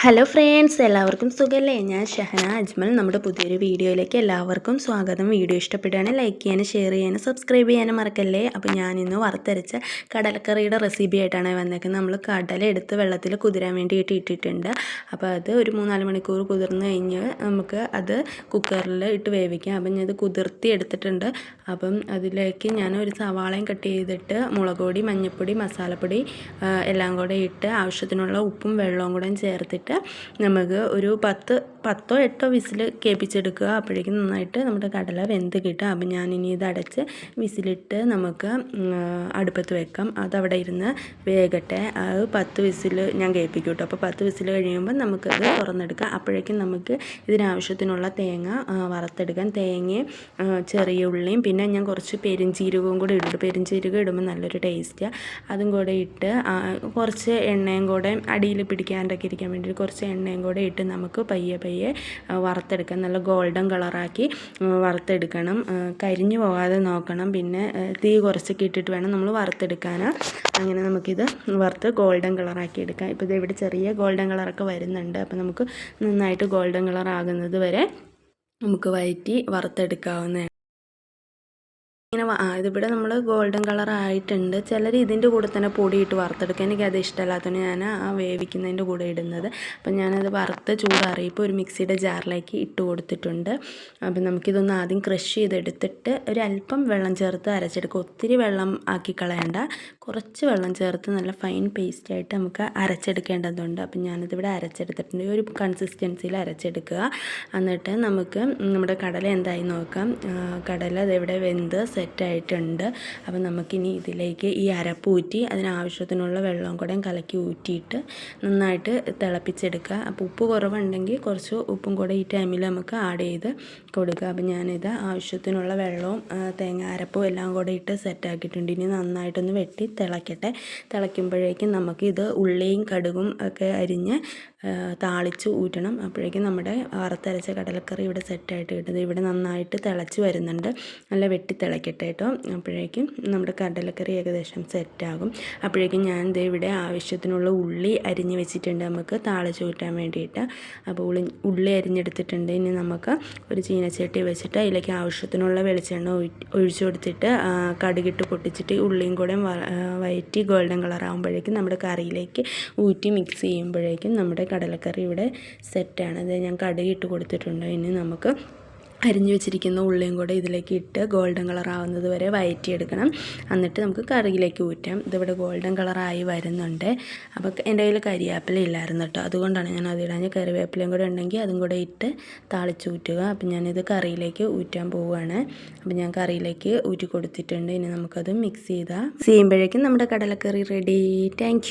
Hello friends, എല്ലാവർക്കും സുഖമല്ലേ? ഞാൻ ഷഹന അജ്മൽ. നമ്മുടെ പുതിയൊരു വീഡിയോയിലേക്ക് എല്ലാവർക്കും സ്വാഗതം. വീഡിയോ ഇഷ്ടപ്പെടുകയാണെങ്കിൽ ലൈക്ക് ചെയ്യാനും ഷെയർ ചെയ്യാനും സബ്സ്ക്രൈബ് ചെയ്യാനും മറക്കല്ലേ. അപ്പോൾ ഞാനിന്ന് വറുത്തരച്ച കടലക്കറിയുടെ റെസിപ്പി ആയിട്ടാണ് വന്നേക്കുന്നത്. നമ്മൾ കടല എടുത്ത് വെള്ളത്തിൽ കുതിരാൻ വേണ്ടിയിട്ട് ഇട്ടിട്ടുണ്ട്. അപ്പോൾ അത് ഒരു 3-4 മണിക്കൂർ കുതിർന്ന് കഴിഞ്ഞ് നമുക്ക് അത് കുക്കറിൽ ഇട്ട് വേവിക്കാം. അപ്പം ഞാൻ ഇത് കുതിർത്തി എടുത്തിട്ടുണ്ട്. അപ്പം അതിലേക്ക് ഞാൻ ഒരു സവാളയും കട്ട് ചെയ്തിട്ട് മുളക് പൊടി, മഞ്ഞൾപ്പൊടി, മസാലപ്പൊടി എല്ലാം കൂടെ ഇട്ട് ആവശ്യത്തിനുള്ള ഉപ്പും വെള്ളവും കൂടെ ചേർത്തിട്ട് നമുക്ക് ഒരു 10-8 വിസിൽ കേൾപ്പിച്ചെടുക്കുക. അപ്പോഴേക്കും നന്നായിട്ട് നമ്മുടെ കടല വെന്ത് കിട്ടും. അപ്പം ഞാനിനി ഇത് അടച്ച് വിസിലിട്ട് നമുക്ക് അടുപ്പത്ത് വെക്കാം. അതവിടെ ഇരുന്ന് വേകട്ടെ. അത് 10 വിസിൽ ഞാൻ കേൾപ്പിക്കും കേട്ടോ. അപ്പോൾ 10 വിസിൽ കഴിയുമ്പോൾ നമുക്കത് തുറന്നെടുക്കാം. അപ്പോഴേക്കും നമുക്ക് ഇതിനാവശ്യത്തിനുള്ള തേങ്ങ വറുത്തെടുക്കാം. തേങ്ങയും ചെറിയ ഉള്ളിയും പിന്നെ ഞാൻ കുറച്ച് പെരുംജീരകവും കൂടെ ഇടും. പെരുംജീരകം ഇടുമ്പോൾ നല്ലൊരു ടേസ്റ്റാണ്. അതും കൂടെ ഇട്ട് കുറച്ച് എണ്ണയും കൂടെ അടിയിൽ പിടിക്കാണ്ടൊക്കെ ഇരിക്കാൻ വേണ്ടി കുറച്ച് എണ്ണയും കൂടെ ഇട്ട് നമുക്ക് പയ്യെ വറുത്തെടുക്കാം. നല്ല ഗോൾഡൻ കളറാക്കി വറുത്തെടുക്കണം. കരിഞ്ഞു പോകാതെ നോക്കണം. പിന്നെ തീ കുറച്ചൊക്കെ ഇട്ടിട്ട് വേണം നമ്മൾ വറുത്തെടുക്കാൻ. അങ്ങനെ നമുക്കിത് വറുത്ത് ഗോൾഡൻ കളറാക്കി എടുക്കാം. ഇപ്പോൾ ഇത് ഇവിടെ ചെറിയ ഗോൾഡൻ കളറൊക്കെ വരുന്നുണ്ട്. അപ്പോൾ നമുക്ക് നന്നായിട്ട് ഗോൾഡൻ കളർ ആകുന്നത് വരെ നമുക്ക് വഴറ്റി വറുത്തെടുക്കാവുന്നതാണ്. ഇങ്ങനെ ഇതിവിടെ നമ്മൾ ഗോൾഡൻ കളർ ആയിട്ടുണ്ട്. ചിലർ ഇതിൻ്റെ കൂടെ തന്നെ പൊടിയിട്ട് വറുത്തെടുക്കുക. എനിക്കത് ഇഷ്ടമല്ലാത്തതുകൊണ്ട് ഞാൻ വേവിക്കുന്നതിൻ്റെ കൂടെ ഇടുന്നത്. അപ്പം ഞാനത് വറുത്ത് ചൂടാറിയപ്പോൾ ഒരു മിക്സിയുടെ ജാറിലേക്ക് ഇട്ട് കൊടുത്തിട്ടുണ്ട്. അപ്പം നമുക്കിതൊന്ന് ആദ്യം ക്രഷ് ചെയ്തെടുത്തിട്ട് ഒരല്പം വെള്ളം ചേർത്ത് അരച്ചെടുക്കുക. ഒത്തിരി വെള്ളം ആക്കി കളയണ്ട, കുറച്ച് വെള്ളം ചേർത്ത് നല്ല ഫൈൻ പേസ്റ്റായിട്ട് നമുക്ക് അരച്ചെടുക്കേണ്ടതുണ്ട്. അപ്പം ഞാനിതിവിടെ അരച്ചെടുത്തിട്ടുണ്ട്. ഒരു കൺസിസ്റ്റൻസിയിൽ അരച്ചെടുക്കുക. എന്നിട്ട് നമുക്ക് നമ്മുടെ കടല എന്തായി നോക്കാം. കടല ഇതിവിടെ വെന്ത് സെറ്റായിട്ടുണ്ട്. അപ്പം നമുക്കിനി ഇതിലേക്ക് ഈ അരപ്പ് ഊറ്റി അതിനാവശ്യത്തിനുള്ള വെള്ളം കൂടെ കലക്കി ഊറ്റിയിട്ട് നന്നായിട്ട് തിളപ്പിച്ചെടുക്കുക. അപ്പോൾ ഉപ്പ് കുറവുണ്ടെങ്കിൽ കുറച്ച് ഉപ്പും കൂടെ ഈ ടൈമിൽ നമുക്ക് ആഡ് ചെയ്ത് കൊടുക്കുക. അപ്പം ഞാനിത് ആവശ്യത്തിനുള്ള വെള്ളവും തേങ്ങ അരപ്പും എല്ലാം കൂടെ ഇട്ട് സെറ്റാക്കിയിട്ടുണ്ട്. ഇനി നന്നായിട്ടൊന്ന് വെട്ടി തിളയ്ക്കട്ടെ. തിളയ്ക്കുമ്പോഴേക്കും നമുക്കിത് ഉള്ളിയും കടുകും ഒക്കെ അരിഞ്ഞ് താളിച്ച് ഊറ്റണം. അപ്പോഴേക്കും നമ്മുടെ വറുത്തരച്ച കടലക്കറി ഇവിടെ സെറ്റായിട്ട് കിട്ടുന്നത്. ഇവിടെ നന്നായിട്ട് തിളച്ച് വരുന്നുണ്ട്. നല്ല വെട്ടി തിളയ്ക്കട്ടെ കേട്ടോ. അപ്പോഴേക്കും നമ്മുടെ കടലക്കറി ഏകദേശം സെറ്റാകും. അപ്പോഴേക്കും ഞാൻ ഇവിടെ ആവശ്യത്തിനുള്ള ഉള്ളി അരിഞ്ഞ് വെച്ചിട്ടുണ്ട് നമുക്ക് താളിച്ച് ഊറ്റാൻ വേണ്ടിയിട്ട്. അപ്പോൾ ഉള്ളി അരിഞ്ഞെടുത്തിട്ടുണ്ട്. ഇനി നമുക്ക് ഒരു ചീനച്ചട്ടി വെച്ചിട്ട് അതിലേക്ക് ആവശ്യത്തിനുള്ള വെളിച്ചെണ്ണ ഒഴിച്ചു കൊടുത്തിട്ട് കടുകിട്ട് പൊട്ടിച്ചിട്ട് ഉള്ളിയും കൂടെ വയറ്റി ഗോൾഡൻ കളർ ആകുമ്പോഴേക്കും നമ്മുടെ കറിയിലേക്ക് ഊറ്റി മിക്സ് ചെയ്യുമ്പോഴേക്കും നമ്മുടെ കടലക്കറി ഇവിടെ സെറ്റാണ്. അത് ഞാൻ കടുകിട്ട് കൊടുത്തിട്ടുണ്ട്. ഇനി നമുക്ക് അരിഞ്ഞു വെച്ചിരിക്കുന്ന ഉള്ളിയും കൂടെ ഇതിലേക്ക് ഇട്ട് ഗോൾഡൻ കളർ ആവുന്നത് വരെ വഴറ്റിയെടുക്കണം. എന്നിട്ട് നമുക്ക് കറിയിലേക്ക് ഊറ്റാം. ഇതിവിടെ ഗോൾഡൻ കളറായി വരുന്നുണ്ട്. അപ്പോൾ എൻ്റെ കയ്യിൽ കരിവേപ്പില ഇല്ലായിരുന്നു കേട്ടോ, അതുകൊണ്ടാണ് ഞാൻ അതിടാൻ. കറിവേപ്പിലയും കൂടെ ഉണ്ടെങ്കിൽ അതും കൂടെ ഇട്ട് താളിച്ച് ഊറ്റുക. അപ്പം ഞാനിത് കറിയിലേക്ക് ഊറ്റാൻ പോവുകയാണ്. അപ്പം ഞാൻ കറിയിലേക്ക് ഊറ്റി കൊടുത്തിട്ടുണ്ട്. ഇനി നമുക്കത് മിക്സ് ചെയ്യുമ്പോഴേക്കും നമ്മുടെ കടലക്കറി റെഡി. താങ്ക്